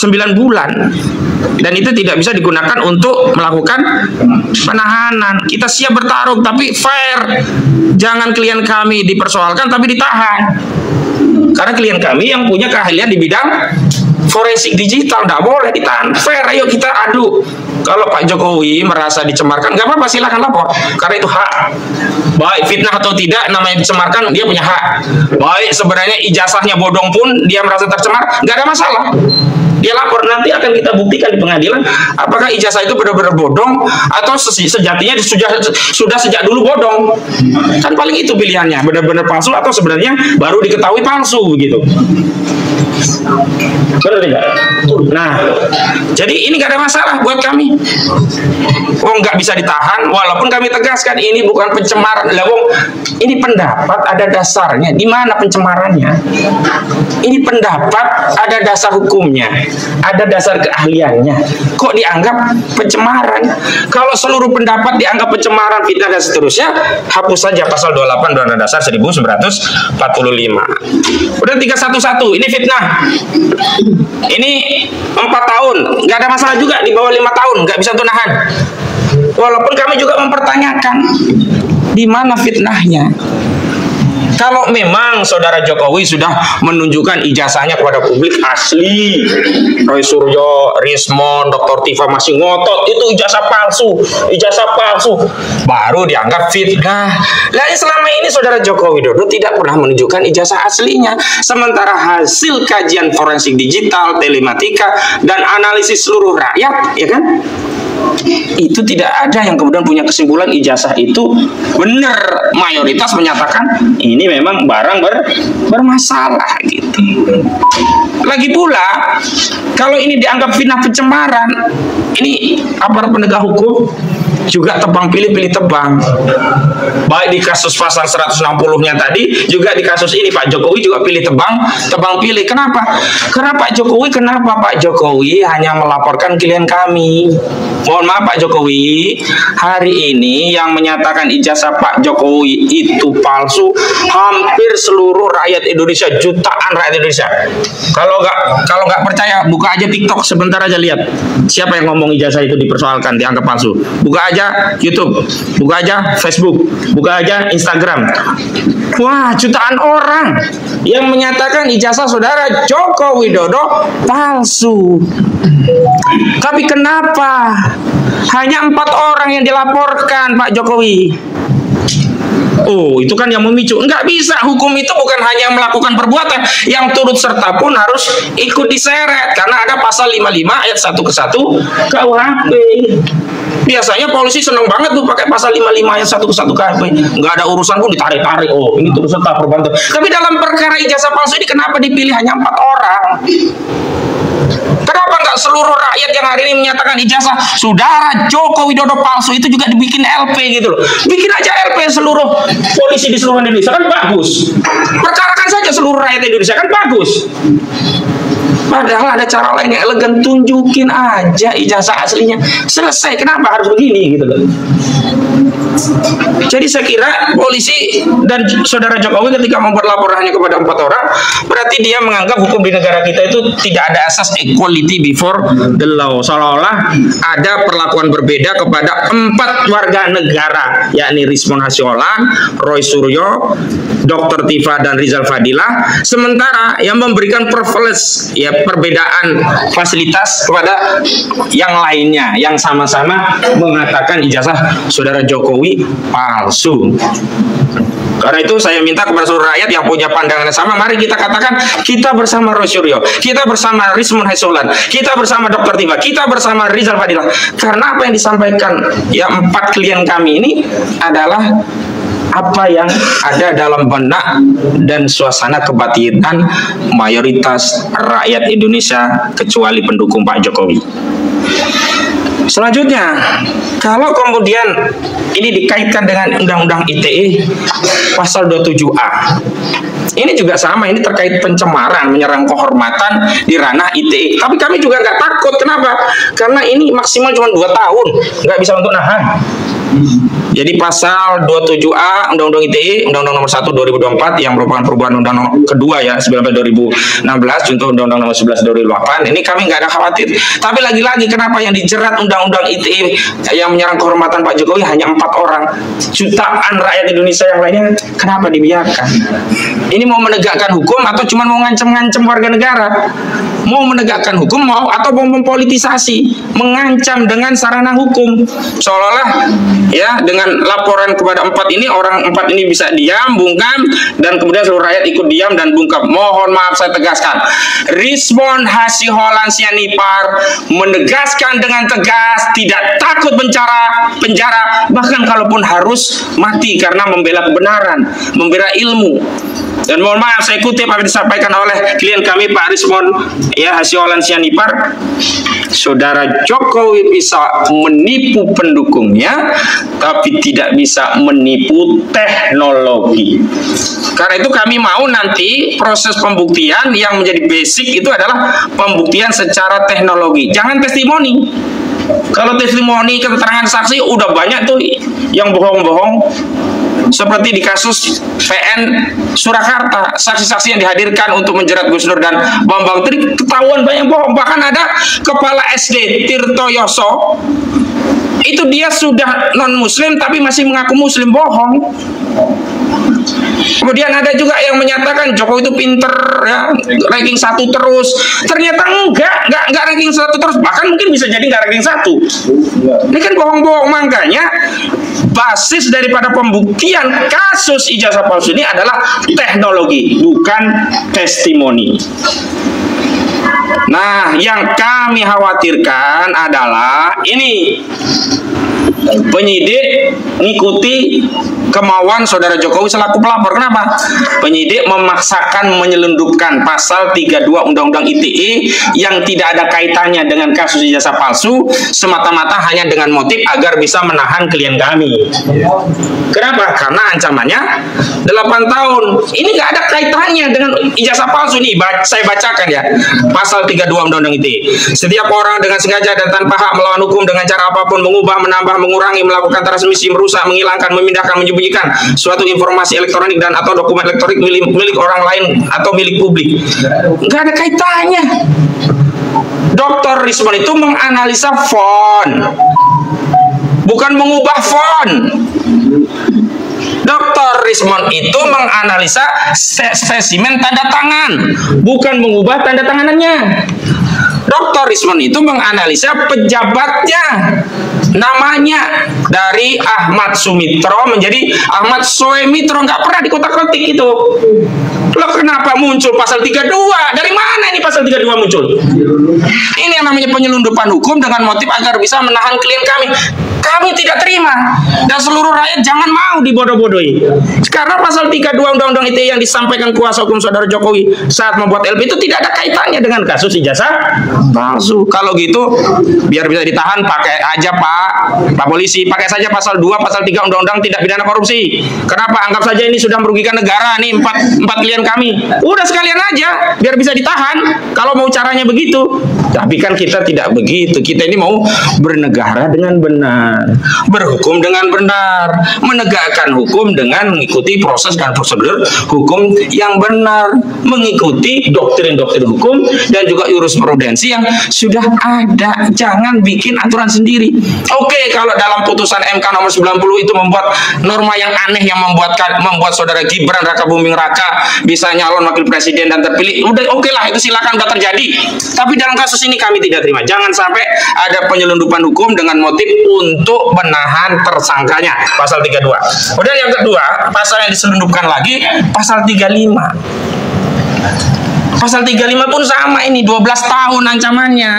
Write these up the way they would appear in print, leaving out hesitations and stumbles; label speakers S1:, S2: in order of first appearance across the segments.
S1: 9 bulan. Dan itu tidak bisa digunakan untuk melakukan penahanan. Kita siap bertarung tapi fair. Jangan klien kami dipersoalkan tapi ditahan. Karena klien kami yang punya keahlian di bidang forensik digital, tidak boleh ditahan. Fair, ayo kita adu. Kalau Pak Jokowi merasa dicemarkan, nggak apa-apa, silahkan lapor. Karena itu hak. Baik fitnah atau tidak, namanya dicemarkan, dia punya hak. Baik sebenarnya ijazahnya bodong pun, dia merasa tercemar, nggak ada masalah. Dia lapor, nanti akan kita buktikan di pengadilan apakah ijazah itu benar-benar bodong atau sejatinya sudah sejak dulu bodong. Kan paling itu pilihannya, benar-benar palsu atau sebenarnya baru diketahui palsu begitu. Benar tidak? Nah, jadi ini nggak ada masalah buat kami. Oh, nggak bisa ditahan, walaupun kami tegaskan ini bukan pencemaran. Ini pendapat ada dasarnya. Di mana pencemarannya? Ini pendapat ada dasar hukumnya, ada dasar keahliannya. Kok dianggap pencemaran? Kalau seluruh pendapat dianggap pencemaran, fitnah dan seterusnya, hapus saja pasal 28 Undang-Undang Dasar 1945. Udah 311, ini fitnah. Ini 4 tahun, nggak ada masalah juga. Di bawah 5 tahun nggak bisa tunahan. Walaupun kami juga mempertanyakan di mana fitnahnya. Kalau memang saudara Jokowi sudah menunjukkan ijazahnya kepada publik asli, Roy Suryo, Rismon, Dr. Tifa masih ngotot itu ijazah palsu, baru dianggap fitnah. Nah, selama ini saudara Joko Widodo tidak pernah menunjukkan ijazah aslinya, sementara hasil kajian forensik digital, telematika, dan analisis seluruh rakyat, ya kan? Itu tidak ada yang kemudian punya kesimpulan ijazah itu benar. Mayoritas menyatakan ini memang barang bermasalah gitu. Lagi pula kalau ini dianggap fitnah pencemaran, ini aparat penegak hukum juga tebang pilih tebang. Baik di kasus pasal 160-nya tadi, juga di kasus ini Pak Jokowi juga pilih tebang pilih. Kenapa? Kenapa Pak Jokowi hanya melaporkan klien kami? Mohon maaf Pak Jokowi, hari ini yang menyatakan ijazah Pak Jokowi itu palsu hampir seluruh rakyat Indonesia, jutaan rakyat Indonesia. Kalau nggak percaya, buka aja TikTok sebentar aja, lihat siapa yang ngomong ijazah itu dipersoalkan, dianggap palsu. Buka aja YouTube, buka aja Facebook, buka aja Instagram. Wah, jutaan orang yang menyatakan ijazah saudara Joko Widodo palsu. Tapi kenapa hanya 4 orang yang dilaporkan Pak Jokowi? Oh, itu kan yang memicu. Enggak bisa, hukum itu bukan hanya melakukan perbuatan, yang turut serta pun harus ikut diseret. Karena ada pasal 55 ayat 1 ke 1 KUHP. Biasanya polisi seneng banget tuh pakai pasal 55 ayat 1 ke 1 KUHP. Enggak ada urusan pun ditarik-tarik. Oh, ini turut serta perbuatan. Tapi dalam perkara ijazah palsu ini kenapa dipilih hanya 4 orang? Kenapa nggak seluruh rakyat yang hari ini menyatakan ijazah saudara Joko Widodo palsu itu juga dibikin LP gitu loh? Bikin aja LP seluruh polisi di seluruh Indonesia, kan bagus. Perkarakan saja seluruh rakyat Indonesia, kan bagus. Padahal ada cara lain yang elegan, tunjukin aja ijazah aslinya, selesai. Kenapa harus begini gitu loh? Jadi saya kira polisi dan saudara Jokowi ketika membuat laporannya kepada 4 orang, berarti dia menganggap hukum di negara kita itu tidak ada asas equality before the law. Seolah-olah ada perlakuan berbeda kepada 4 warga negara, yakni Rismon Hasyolan, Roy Suryo, Dr. Tifa dan Rizal Fadilah, sementara yang memberikan privilege, ya perbedaan fasilitas kepada yang lainnya yang sama-sama mengatakan ijazah saudara Jokowi palsu. Karena itu saya minta kepada seluruh rakyat yang punya pandangan yang sama, mari kita katakan kita bersama Roy Suryo, kita bersama Rismon Hasyolan, kita bersama Dr. Tifa, kita bersama Rizal Fadilah. Karena apa yang disampaikan ya 4 klien kami ini adalah apa yang ada dalam benak dan suasana kebatinan mayoritas rakyat Indonesia kecuali pendukung Pak Jokowi. Selanjutnya, Kalau kemudian ini dikaitkan dengan Undang-Undang ITE pasal 27A, ini juga sama, ini terkait pencemaran, menyerang kehormatan di ranah ITE. Tapi kami juga nggak takut, kenapa? Karena ini maksimal cuma 2 tahun, nggak bisa untuk nahan. Jadi pasal 27A Undang-Undang ITE, Undang-Undang Nomor 1 2024 yang merupakan perubahan Undang-Undang kedua ya 19 2016 untuk Undang-Undang Nomor 11 2008. Ini kami nggak ada khawatir. Tapi lagi-lagi kenapa yang dijerat Undang-Undang ITE yang menyerang kehormatan Pak Jokowi hanya 4 orang, jutaan rakyat Indonesia yang lainnya kenapa dibiarkan? Ini mau menegakkan hukum atau cuma mau ngancam-ngancam warga negara? Mau menegakkan hukum mau atau mau mempolitisasi, mengancam dengan sarana hukum, seolah-olah ya dengan laporan kepada 4 ini, orang 4 ini bisa diam, bungkam, dan kemudian seluruh rakyat ikut diam dan bungkam. Mohon maaf saya tegaskan, Rizwan Hasyiholan Sianipar menegaskan dengan tegas tidak takut penjara, bahkan kalaupun harus mati karena membela kebenaran, membela ilmu. Dan mohon maaf saya kutip apa yang disampaikan oleh klien kami Pak Rizwan ya Hasyiholan Sianipar, Saudara Jokowi bisa menipu pendukungnya tapi tidak bisa menipu teknologi. Karena itu kami mau nanti proses pembuktian yang menjadi basic itu adalah pembuktian secara teknologi, jangan testimoni. Kalau testimoni, keterangan saksi udah banyak tuh yang bohong-bohong, seperti di kasus PN Surakarta, saksi-saksi yang dihadirkan untuk menjerat Gus Nur dan Bambang Tri ketahuan banyak bohong. Bahkan ada kepala SD Tirto Yoso, itu dia sudah non muslim tapi masih mengaku muslim, bohong. Kemudian ada juga yang menyatakan Jokowi itu pinter ya, ranking 1 terus. Ternyata enggak ranking 1 terus, bahkan mungkin bisa jadi enggak ranking 1. Ini kan bohong-bohong. Makanya basis daripada pembuktian kasus ijazah palsu ini adalah teknologi, bukan testimoni. Nah, yang kami khawatirkan adalah ini, penyidik mengikuti kemauan Saudara Jokowi selaku pelapor. Kenapa? Penyidik memaksakan menyelundupkan pasal 32 Undang-Undang ITE yang tidak ada kaitannya dengan kasus ijazah palsu, semata-mata hanya dengan motif agar bisa menahan klien kami. Kenapa? Karena ancamannya 8 tahun. Ini nggak ada kaitannya dengan ijazah palsu. Ini saya bacakan ya, pasal 32 Undang-Undang ITE. Setiap orang dengan sengaja dan tanpa hak melawan hukum dengan cara apapun, mengubah, menambah, mengurangi, melakukan transmisi, merusak, menghilangkan, memindahkan, menyembunyikan suatu informasi elektronik dan atau dokumen elektronik milik orang lain atau milik publik. Nggak ada kaitannya. Dr. Rizwan itu menganalisa font, bukan mengubah font. Dr. Rizwan itu menganalisa spesimen tanda tangan, bukan mengubah tanda tanganannya. Dr. Rizwan itu menganalisa pejabatnya, namanya dari Ahmad Sumitro menjadi Ahmad Soemitro, nggak pernah dikotak-kotik itu. Loh, kenapa muncul pasal 32? Dari mana ini pasal 32 muncul? Ini yang namanya penyelundupan hukum dengan motif agar bisa menahan klien kami. Kami tidak terima, dan seluruh rakyat jangan mau dibodoh-bodohi. Karena pasal 32 Undang-Undang ITE yang disampaikan kuasa hukum Saudara Jokowi saat membuat LP itu tidak ada kaitannya dengan kasus ijazah palsu. Kalau gitu biar bisa ditahan, pakai aja Pak Polisi, pakai saja pasal 2, pasal 3 Undang-Undang Tindak Pidana Korupsi. Kenapa? Anggap saja ini sudah merugikan negara nih, empat klien kami. Udah sekalian aja biar bisa ditahan kalau mau caranya begitu. Tapi kan kita tidak begitu. Kita ini mau bernegara dengan benar, berhukum dengan benar, menegakkan hukum dengan mengikuti proses dan prosedur hukum yang benar, mengikuti doktrin-doktrin hukum dan juga jurisprudensi yang sudah ada. Jangan bikin aturan sendiri. Oke, kalau dalam putusan MK nomor 90 itu membuat norma yang aneh yang membuat Saudara Gibran Rakabuming Raka bisa nyalon wakil presiden dan terpilih, udah oke lah, itu silakan, udah terjadi. Tapi dalam kasus ini kami tidak terima. Jangan sampai ada penyelundupan hukum dengan motif untuk menahan tersangkanya, pasal 32. Kemudian yang kedua, pasal yang diselundupkan lagi, pasal 35. Pasal 35 pun sama, ini 12 tahun ancamannya.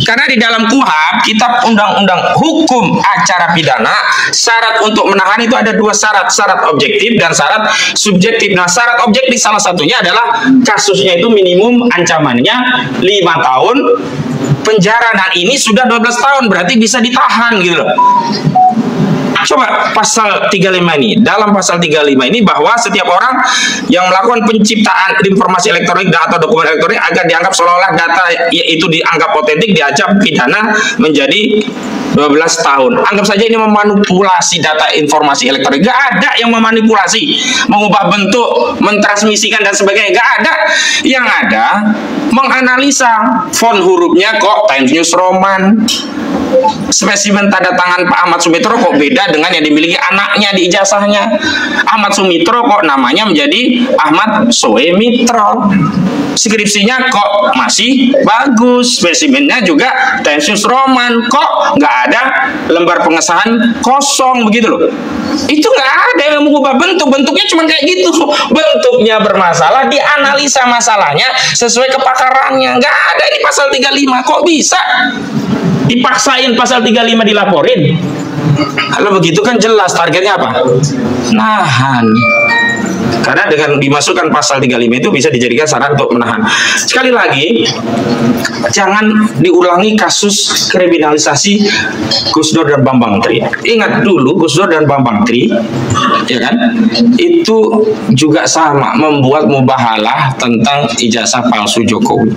S1: Karena di dalam KUHP, Kitab Undang-Undang Hukum Acara Pidana, syarat untuk menahan itu ada 2 syarat, syarat objektif dan syarat subjektif. Nah, syarat objektif salah satunya adalah kasusnya itu minimum ancamannya 5 tahun penjara. Nah ini sudah 12 tahun, berarti bisa ditahan gitu loh. Coba pasal 35 ini, dalam pasal 35 ini bahwa setiap orang yang melakukan penciptaan informasi elektronik atau dokumen elektronik agar dianggap seolah-olah data itu dianggap otentik, diancam pidana menjadi 12 tahun. Anggap saja ini memanipulasi data informasi elektronik. Gak ada yang memanipulasi, mengubah bentuk, mentransmisikan dan sebagainya. Gak ada. Yang ada menganalisa font hurufnya kok Times News Roman, spesimen tanda tangan Pak Ahmad Sumitro kok beda dengan yang dimiliki anaknya di ijazahnya. Ahmad Sumitro kok namanya menjadi Ahmad Soemitro. Skripsinya kok masih bagus, spesimennya juga Times News Roman, kok nggak ada lembar pengesahan kosong begitu loh. Itu nggak ada yang mengubah bentuknya cuma kayak gitu. Bentuknya bermasalah, dianalisa masalahnya sesuai kepakarannya. Nggak ada di pasal 35. Kok bisa dipaksain pasal 35 dilaporin? Kalau begitu kan jelas targetnya apa? Nahan. Karena dengan dimasukkan pasal 35 itu bisa dijadikan syarat untuk menahan. Sekali lagi, jangan diulangi kasus kriminalisasi Gus Dur dan Bambang Tri. Ingat dulu Gus Dur dan Bambang Tri, ya kan? Itu juga sama membuat mubahalah tentang ijazah palsu Jokowi.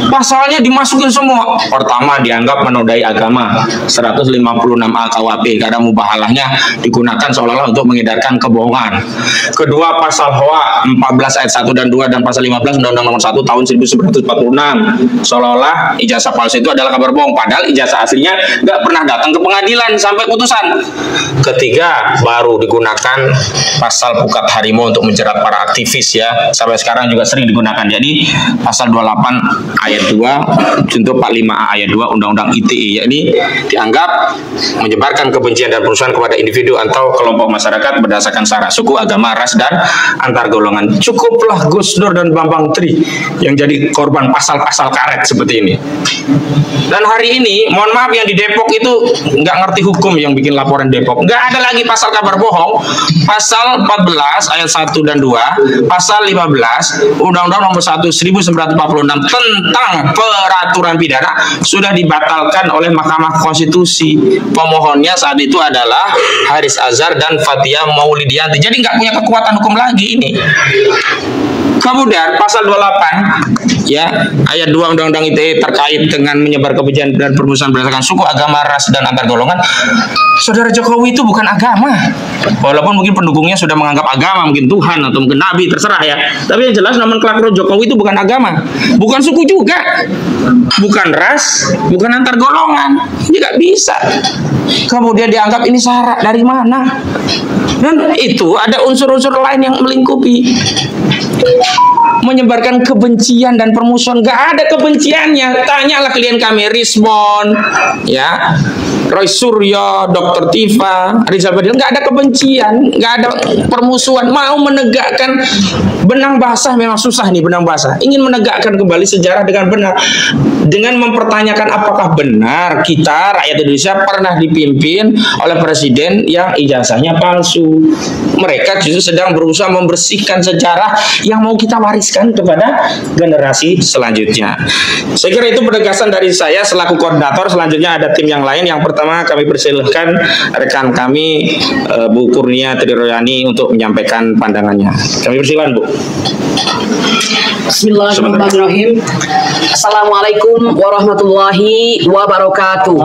S1: Pasalnya dimasukin semua. Pertama dianggap menodai agama, 156A KUHP karena mubahalahnya digunakan seolah-olah untuk mengedarkan kebohongan. Kedua, pasal HOA 14 ayat 1 dan 2 dan pasal 15 Undang-Undang Nomor 1 tahun 1946, seolah-olah ijazah palsu itu adalah kabar bohong, padahal ijazah aslinya nggak pernah datang ke pengadilan sampai putusan. Ketiga, baru digunakan pasal pukat harimau untuk menjerat para aktivis ya, sampai sekarang juga sering digunakan. Jadi pasal 28 ayat 2 junto 45A ayat 2 Undang-Undang ITE, yakni dianggap menyebarkan kebencian dan perusahaan kepada individu atau kelompok masyarakat berdasarkan sara, suku, agama, ras, dan antar golongan. Cukuplah Gus Dur dan Bambang Tri yang jadi korban pasal-pasal karet seperti ini. Dan hari ini, mohon maaf, yang di Depok itu nggak ngerti hukum yang bikin laporan Depok. Nggak ada lagi pasal kabar bohong. Pasal 14 ayat 1 dan 2, pasal 15 Undang-Undang Nomor 1 1946 tentang peraturan pidana sudah dibatalkan oleh Mahkamah Konstitusi. Pemohonnya saat itu adalah Haris Azhar dan Fathia Maulidianti. Jadi nggak punya kekuatan hukum lagi ini. Kemudian pasal 28 ya ayat 2 Undang-Undang ITE terkait dengan menyebar kebencian dan permusuhan berdasarkan suku, agama, ras, dan antar golongan. Saudara Jokowi itu bukan agama, walaupun mungkin pendukungnya sudah menganggap agama, mungkin Tuhan atau mungkin Nabi, terserah ya. Tapi yang jelas nomenklatur Jokowi itu bukan agama, bukan suku juga, bukan ras, bukan antar golongan. Ini nggak bisa. Kemudian dianggap ini syarat dari mana? Dan itu ada unsur-unsur lain yang melingkupi. Menyebarkan kebencian dan permusuhan. Gak ada kebenciannya. Tanyalah klien kami, Rismon, ya, Roy Suryo, Dr. Tifa, Rizal Fadil. Gak ada kebencian, gak ada permusuhan. Mau menegakkan benang basah, memang susah nih benang basah. Ingin menegakkan kembali sejarah dengan benar, dengan mempertanyakan apakah benar kita rakyat Indonesia pernah dipimpin oleh presiden yang ijazahnya palsu. Mereka justru sedang berusaha membersihkan sejarah yang mau kita wariskan kepada generasi selanjutnya. Saya kira itu penegasan dari saya selaku koordinator. Selanjutnya ada tim yang lain. Yang pertama kami persilahkan rekan kami Bu Kurnia Triroyani untuk menyampaikan pandangannya. Kami persilahkan Bu.
S2: Bismillahirrahmanirrahim. Assalamualaikum warahmatullahi wabarakatuh.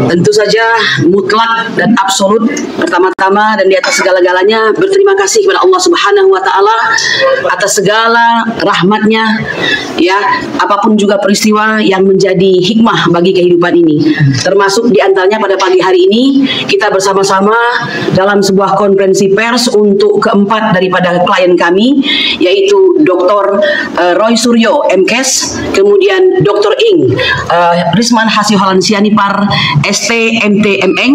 S2: Tentu saja mutlak dan absolut pertama-tama dan di atas segala-galanya berterima kasih kepada Allah Subhanahu wa taala atas segala rahmatnya, ya, apapun juga peristiwa yang menjadi hikmah bagi kehidupan ini. Termasuk di antaranya pada pagi hari ini kita bersama-sama dalam sebuah konferensi pers untuk keempat daripada klien kami, yaitu Dr. Roy Suryo MKes, kemudian Dr. Ing Risman Hasiholan Sianipar ST MT MN,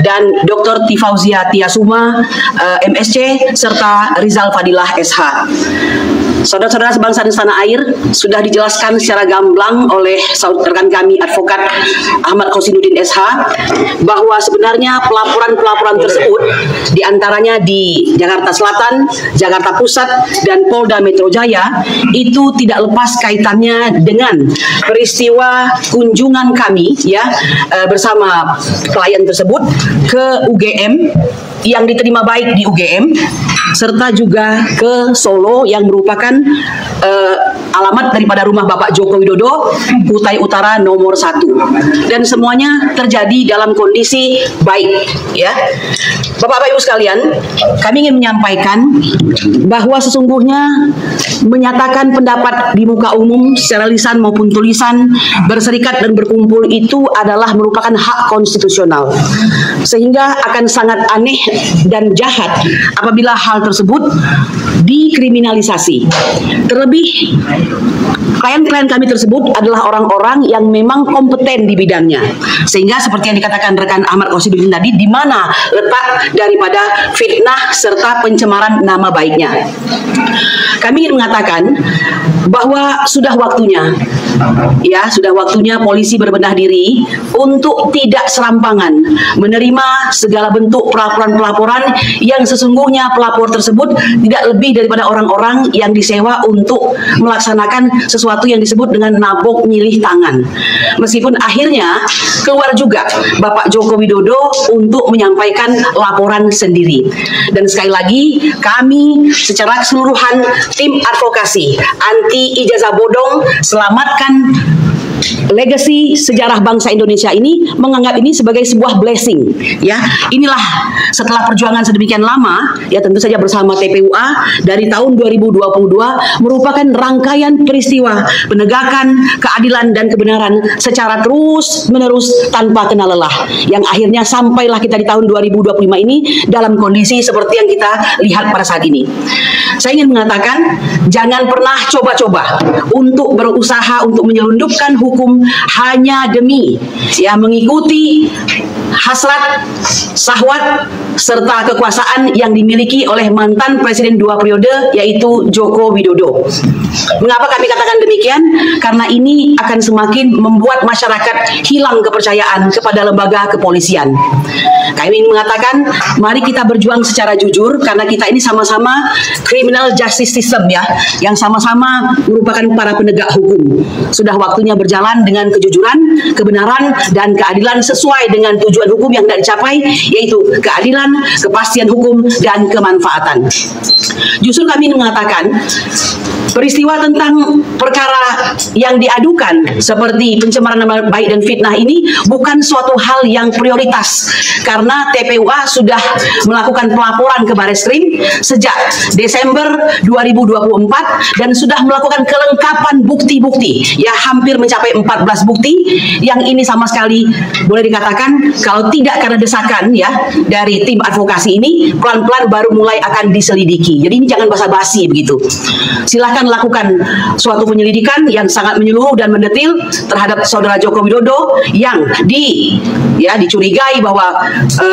S2: dan Dr. Tifauzia Tiasuma MSc serta Rizal Fadilah SH. Saudara-saudara sebangsa dan setanah air, sudah dijelaskan secara gamblang oleh rekan kami Advokat Ahmad Qasiduddin SH bahwa sebenarnya pelaporan-pelaporan tersebut diantaranya di Jakarta Selatan, Jakarta Pusat, dan Polda Metro Jaya itu tidak lepas kaitannya dengan peristiwa kunjungan kami bersama klien tersebut ke UGM yang diterima baik di UGM, serta juga ke Solo yang merupakan alamat daripada rumah Bapak Joko Widodo, Kutai Utara nomor 1, dan semuanya terjadi dalam kondisi baik, ya. Bapak Ibu sekalian, kami ingin menyampaikan bahwa sesungguhnya menyatakan pendapat di muka umum secara lisan maupun tulisan, berserikat dan berkumpul itu adalah merupakan hak konstitusional, sehingga akan sangat aneh dan jahat apabila hal tersebut dikriminalisasi. Terlebih klien-klien kami tersebut adalah orang-orang yang memang kompeten di bidangnya, sehingga seperti yang dikatakan rekan Ahmad Qasiduddin tadi, di mana letak daripada fitnah serta pencemaran nama baiknya. Kami ingin mengatakan bahwa sudah waktunya polisi berbenah diri untuk tidak serampangan menerima segala bentuk pelaporan-pelaporan yang sesungguhnya pelapor tersebut tidak lebih daripada orang-orang yang disewa untuk melaksanakan sesuatu yang disebut dengan nabok nyilih tangan. Meskipun akhirnya keluar juga Bapak Joko Widodo untuk menyampaikan laporan sendiri. Dan sekali lagi, kami secara keseluruhan tim advokasi anti ijazah bodong selamatkan legasi sejarah bangsa Indonesia ini, menganggap ini sebagai sebuah blessing, ya. Inilah setelah perjuangan sedemikian lama, ya tentu saja bersama TPUA dari tahun 2022 merupakan rangkaian peristiwa penegakan keadilan dan kebenaran secara terus menerus tanpa kenal lelah, yang akhirnya sampailah kita di tahun 2025 ini dalam kondisi seperti yang kita lihat pada saat ini. Saya ingin mengatakan, jangan pernah coba-coba untuk berusaha untuk menyelundupkan hukum hanya demi mengikuti hasrat, syahwat, serta kekuasaan yang dimiliki oleh mantan presiden 2 periode, yaitu Joko Widodo. Mengapa kami katakan demikian? Karena ini akan semakin membuat masyarakat hilang kepercayaan kepada lembaga kepolisian. Kami ingin mengatakan, mari kita berjuang secara jujur, karena kita ini sama-sama criminal justice system, ya, yang sama-sama merupakan para penegak hukum. Sudah waktunya berjalan dengan kejujuran, kebenaran, dan keadilan sesuai dengan tujuan hukum yang tidak dicapai, yaitu keadilan, kepastian hukum, dan kemanfaatan. Justru kami mengatakan peristiwa tentang perkara yang diadukan seperti pencemaran nama baik dan fitnah ini bukan suatu hal yang prioritas, karena TPUA sudah melakukan pelaporan ke Bareskrim sejak Desember 2024 dan sudah melakukan kelengkapan bukti-bukti, ya, hampir mencapai 14 bukti, yang ini sama sekali boleh dikatakan kalau tidak karena desakan, ya, dari tim advokasi ini, pelan-pelan baru mulai akan diselidiki. Jadi ini jangan basa-basi begitu. Silahkan lakukan suatu penyelidikan yang sangat menyeluruh dan mendetil terhadap saudara Joko Widodo yang dicurigai bahwa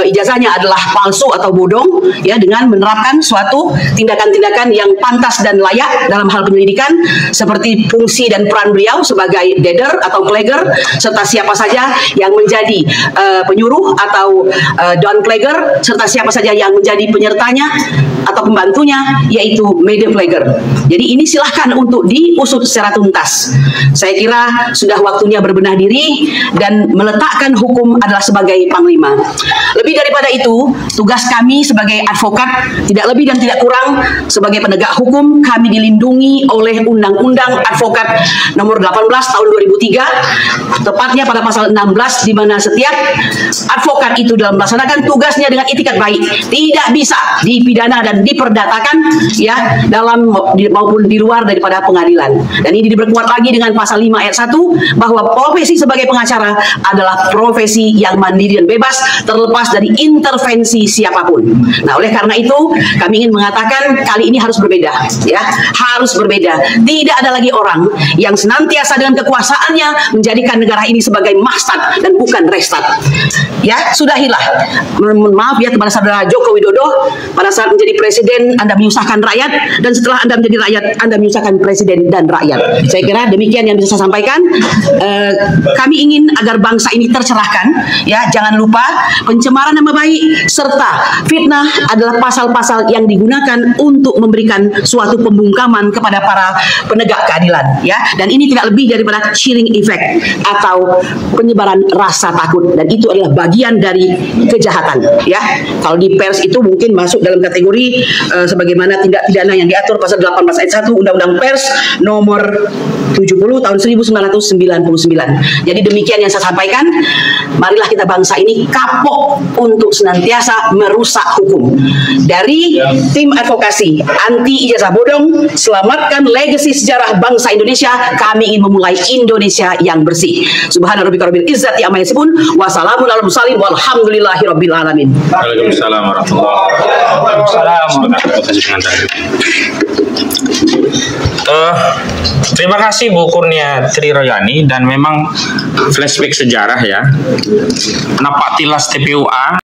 S2: ijazahnya adalah palsu atau bodong, ya, dengan menerapkan suatu tindakan-tindakan yang pantas dan layak dalam hal penyelidikan, seperti fungsi dan peran beliau sebagai dader atau plager, serta siapa saja yang menjadi penyuruh atau downplager, serta siapa saja yang menjadi penyertanya atau pembantunya, yaitu media plager. Jadi ini silahkan untuk diusut secara tuntas. Saya kira sudah waktunya berbenah diri dan meletakkan hukum adalah sebagai panglima. Lebih daripada itu, tugas kami sebagai advokat tidak lebih dan tidak kurang sebagai penegak hukum. Kami dilindungi oleh Undang-Undang Advokat Nomor 18 Tahun 2003, tepatnya pada pasal 16, di mana setiap advokat itu dalam melaksanakan tugasnya dengan itikat baik tidak bisa dipidana dan diperdatakan, ya, dalam maupun di luar daripada pengadilan. Dan ini diperkuat lagi dengan pasal 5 ayat 1 bahwa profesi sebagai pengacara adalah profesi yang mandiri dan bebas terlepas dari intervensi siapapun. Nah, oleh karena itu kami ingin mengatakan kali ini harus berbeda, ya, harus berbeda. Tidak ada lagi orang yang senantiasa dengan kekuasaannya menjadikan negara ini sebagai mahstat dan bukan restat. Ya, sudahilah. Mohon maaf ya kepada saudara Joko Widodo, pada saat menjadi presiden Anda menyusahkan rakyat, dan setelah Anda menjadi rakyat Anda menyusahkan presiden dan rakyat. Saya kira demikian yang bisa saya sampaikan. Kami ingin agar bangsa ini tercerahkan, ya. Jangan lupa pencemaran nama baik serta fitnah adalah pasal-pasal yang digunakan untuk memberikan suatu pembungkaman kepada para penegak keadilan, ya. Dan ini tidak lebih daripada chilling effect atau penyebaran rasa takut, dan itu adalah bagian dari kejahatan, ya. Kalau di pers itu mungkin masuk dalam kategori sebagaimana tindak pidana yang diatur pasal 18 ayat 1 Undang-Undang Pers nomor 70 tahun 1999. Jadi demikian yang saya sampaikan. Marilah kita bangsa ini kapok untuk senantiasa merusak hukum. Dari tim advokasi anti ijazah bodong, selamatkan legasi sejarah bangsa Indonesia, kami ingin memulai Indonesia yang bersih. Subhana rabbika rabbil izzati amma yasifun, wa salamun alal mursalin, walhamdulillahi rabbil alamin.
S1: Waalaikumsalam warahmatullahi wabarakatuh. Terima kasih Bu Kurnia Triroyani, dan memang flashback sejarah ya. Napaktilas TPUA